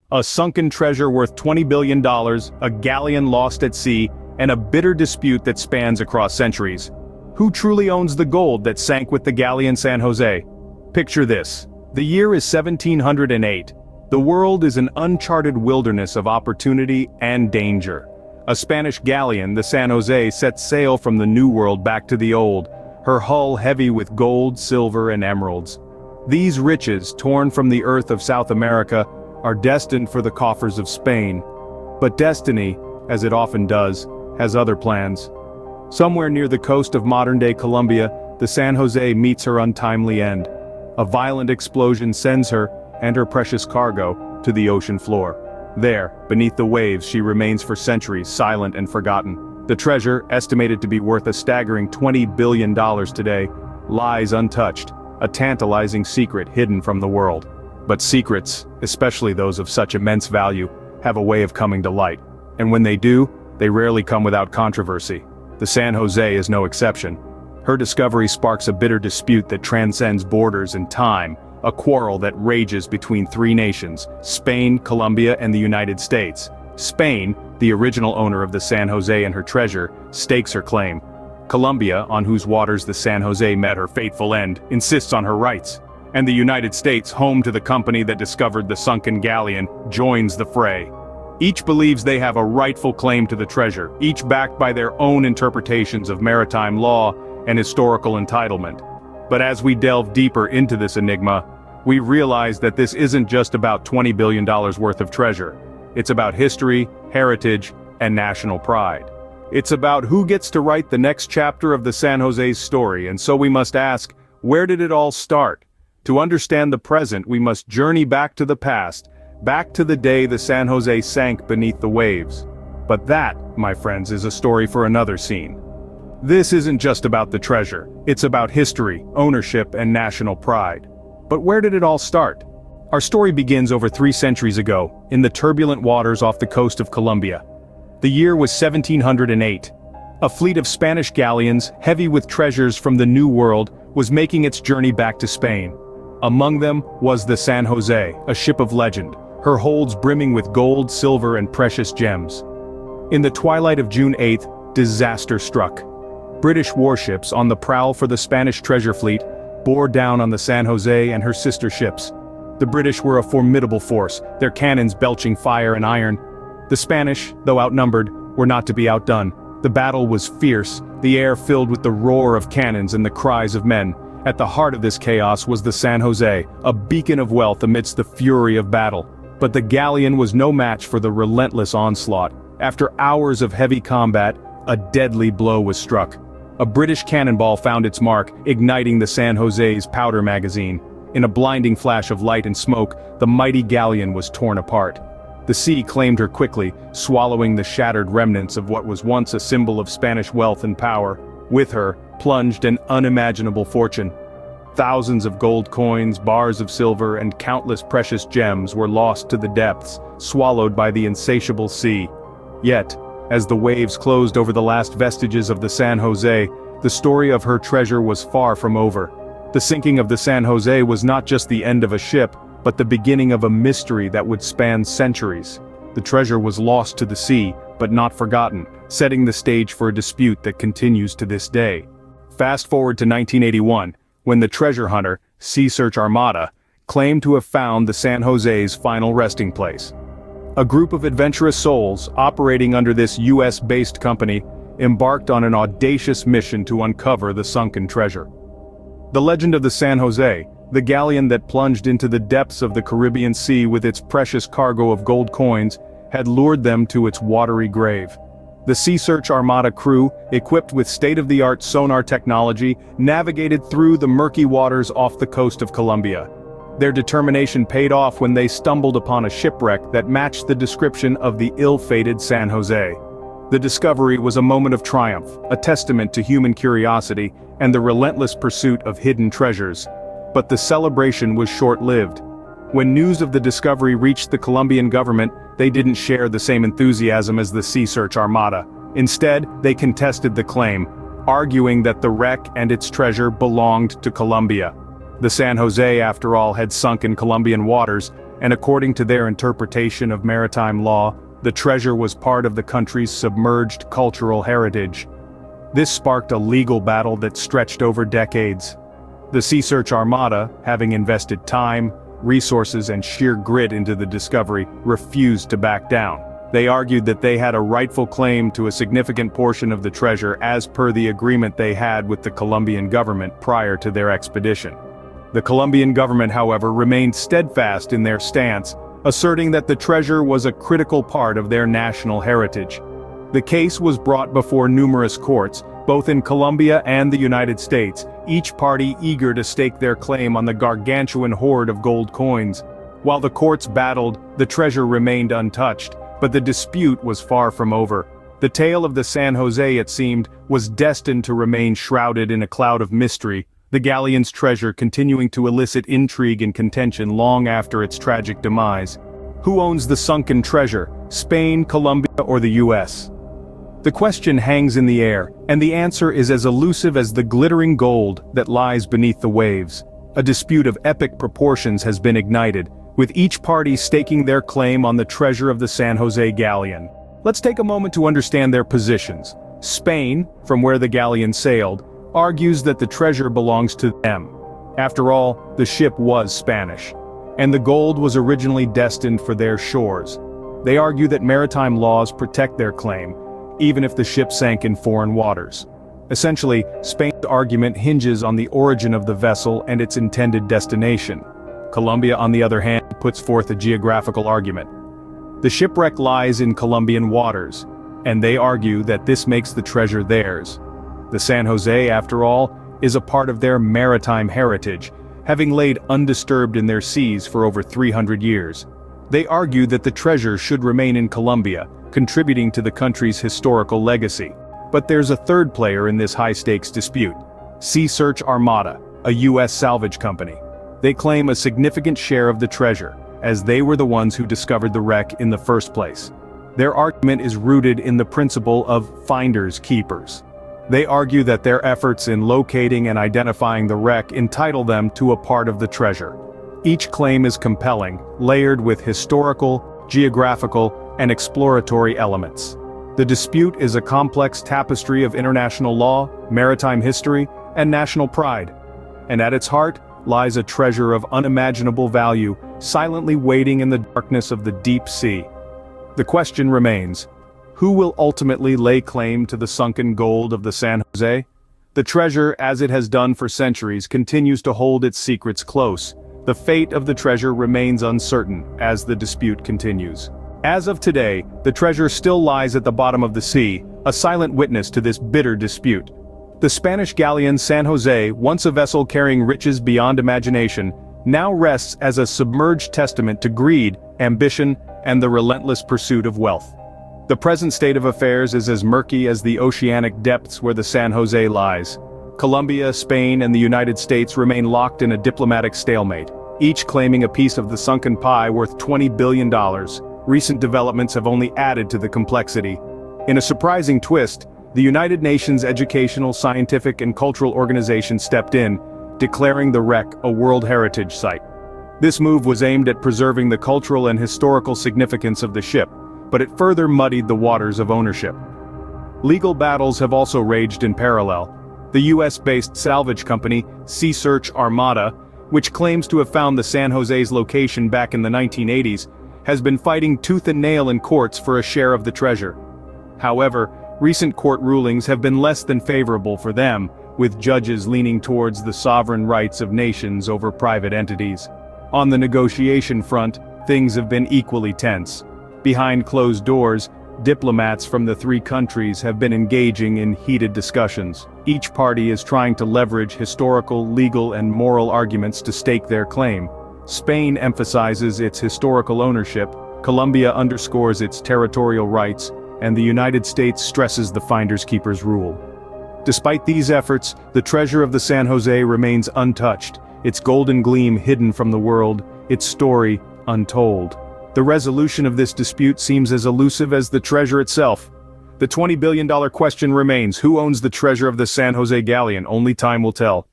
A sunken treasure worth $20 billion, a galleon lost at sea, and a bitter dispute that spans across centuries. Who truly owns the gold that sank with the Galleon San Jose? Picture this. The year is 1708. The world is an uncharted wilderness of opportunity and danger. A Spanish galleon, the San Jose, sets sail from the New World back to the Old, her hull heavy with gold, silver, and emeralds. These riches, torn from the earth of South America, are destined for the coffers of Spain. But destiny, as it often does, has other plans. Somewhere near the coast of modern-day Colombia, the San Jose meets her untimely end. A violent explosion sends her, and her precious cargo, to the ocean floor. There, beneath the waves, she remains for centuries, silent and forgotten. The treasure, estimated to be worth a staggering $20 billion today, lies untouched, a tantalizing secret hidden from the world. But secrets, especially those of such immense value, have a way of coming to light. And when they do, they rarely come without controversy. The San Jose is no exception. Her discovery sparks a bitter dispute that transcends borders and time, a quarrel that rages between three nations: Spain, Colombia, and the United States. Spain, the original owner of the San Jose and her treasure, stakes her claim. Colombia, on whose waters the San Jose met her fateful end, insists on her rights. And the United States, home to the company that discovered the sunken galleon, joins the fray. Each believes they have a rightful claim to the treasure, each backed by their own interpretations of maritime law and historical entitlement. But as we delve deeper into this enigma, we realize that this isn't just about $20 billion worth of treasure. It's about history, heritage, and national pride. It's about who gets to write the next chapter of the San Jose's story, and so we must ask, where did it all start? To understand the present, we must journey back to the past, back to the day the San Jose sank beneath the waves. But that, my friends, is a story for another scene. This isn't just about the treasure, it's about history, ownership, and national pride. But where did it all start? Our story begins over 3 centuries ago, in the turbulent waters off the coast of Colombia. The year was 1708. A fleet of Spanish galleons, heavy with treasures from the New World, was making its journey back to Spain. Among them was the San Jose, a ship of legend, her holds brimming with gold, silver, and precious gems. In the twilight of June 8th, disaster struck. British warships on the prowl for the Spanish treasure fleet bore down on the San Jose and her sister ships. The British were a formidable force, their cannons belching fire and iron. The Spanish, though outnumbered, were not to be outdone. The battle was fierce, the air filled with the roar of cannons and the cries of men. At the heart of this chaos was the San Jose, a beacon of wealth amidst the fury of battle. But the galleon was no match for the relentless onslaught. After hours of heavy combat, a deadly blow was struck. A British cannonball found its mark, igniting the San Jose's powder magazine. In a blinding flash of light and smoke, the mighty galleon was torn apart. The sea claimed her quickly, swallowing the shattered remnants of what was once a symbol of Spanish wealth and power. With her, plunged an unimaginable fortune. Thousands of gold coins, bars of silver, and countless precious gems were lost to the depths, swallowed by the insatiable sea. Yet, as the waves closed over the last vestiges of the San Jose, the story of her treasure was far from over. The sinking of the San Jose was not just the end of a ship, but the beginning of a mystery that would span centuries. The treasure was lost to the sea, but not forgotten, setting the stage for a dispute that continues to this day. Fast forward to 1981, when the treasure hunter, Sea Search Armada, claimed to have found the San Jose's final resting place. A group of adventurous souls, operating under this US-based company, embarked on an audacious mission to uncover the sunken treasure. The legend of the San Jose, the galleon that plunged into the depths of the Caribbean Sea with its precious cargo of gold coins, had lured them to its watery grave. The Sea Search Armada crew, equipped with state-of-the-art sonar technology, navigated through the murky waters off the coast of Colombia. Their determination paid off when they stumbled upon a shipwreck that matched the description of the ill-fated San Jose. The discovery was a moment of triumph, a testament to human curiosity and the relentless pursuit of hidden treasures. But the celebration was short-lived. When news of the discovery reached the Colombian government, they didn't share the same enthusiasm as the Sea Search Armada. Instead, they contested the claim, arguing that the wreck and its treasure belonged to Colombia. The San Jose, after all, had sunk in Colombian waters, and according to their interpretation of maritime law, the treasure was part of the country's submerged cultural heritage. This sparked a legal battle that stretched over decades. The Sea Search Armada, having invested time, resources and sheer grit into the discovery, refused to back down. They argued that they had a rightful claim to a significant portion of the treasure as per the agreement they had with the Colombian government prior to their expedition. The Colombian government, however, remained steadfast in their stance, asserting that the treasure was a critical part of their national heritage. The case was brought before numerous courts, both in Colombia and the United States, each party eager to stake their claim on the gargantuan hoard of gold coins. While the courts battled, the treasure remained untouched, but the dispute was far from over. The tale of the San José, it seemed, was destined to remain shrouded in a cloud of mystery, the galleon's treasure continuing to elicit intrigue and contention long after its tragic demise. Who owns the sunken treasure, Spain, Colombia, or the US? The question hangs in the air, and the answer is as elusive as the glittering gold that lies beneath the waves. A dispute of epic proportions has been ignited, with each party staking their claim on the treasure of the San José galleon. Let's take a moment to understand their positions. Spain, from where the galleon sailed, argues that the treasure belongs to them. After all, the ship was Spanish, and the gold was originally destined for their shores. They argue that maritime laws protect their claim, even if the ship sank in foreign waters. Essentially, Spain's argument hinges on the origin of the vessel and its intended destination. Colombia, on the other hand, puts forth a geographical argument. The shipwreck lies in Colombian waters, and they argue that this makes the treasure theirs. The San José, after all, is a part of their maritime heritage, having laid undisturbed in their seas for over 300 years. They argue that the treasure should remain in Colombia, contributing to the country's historical legacy. But there's a third player in this high-stakes dispute: Sea Search Armada, a U.S. salvage company. They claim a significant share of the treasure, as they were the ones who discovered the wreck in the first place. Their argument is rooted in the principle of finders keepers. They argue that their efforts in locating and identifying the wreck entitle them to a part of the treasure. Each claim is compelling, layered with historical, geographical, and exploratory elements. The dispute is a complex tapestry of international law, maritime history, and national pride. And at its heart lies a treasure of unimaginable value, silently waiting in the darkness of the deep sea. The question remains: who will ultimately lay claim to the sunken gold of the San José? The treasure, as it has done for centuries, continues to hold its secrets close. The fate of the treasure remains uncertain as the dispute continues. As of today, the treasure still lies at the bottom of the sea, a silent witness to this bitter dispute. The Spanish galleon San José, once a vessel carrying riches beyond imagination, now rests as a submerged testament to greed, ambition, and the relentless pursuit of wealth. The present state of affairs is as murky as the oceanic depths where the San José lies. Colombia, Spain, and the United States remain locked in a diplomatic stalemate, each claiming a piece of the sunken pie worth $20 billion. Recent developments have only added to the complexity. In a surprising twist, the United Nations Educational, Scientific, and Cultural Organization stepped in, declaring the wreck a World Heritage Site. This move was aimed at preserving the cultural and historical significance of the ship, but it further muddied the waters of ownership. Legal battles have also raged in parallel. The US-based salvage company, Sea Search Armada, which claims to have found the San José's location back in the 1980s, has been fighting tooth and nail in courts for a share of the treasure. However, recent court rulings have been less than favorable for them, with judges leaning towards the sovereign rights of nations over private entities. On the negotiation front, things have been equally tense. Behind closed doors, diplomats from the three countries have been engaging in heated discussions. Each party is trying to leverage historical, legal, and moral arguments to stake their claim. Spain emphasizes its historical ownership, Colombia underscores its territorial rights, and the United States stresses the finders keepers rule. Despite these efforts, the treasure of the San José remains untouched, its golden gleam hidden from the world, its story untold. The resolution of this dispute seems as elusive as the treasure itself. The $20 billion question remains: who owns the treasure of the San José galleon? Only time will tell.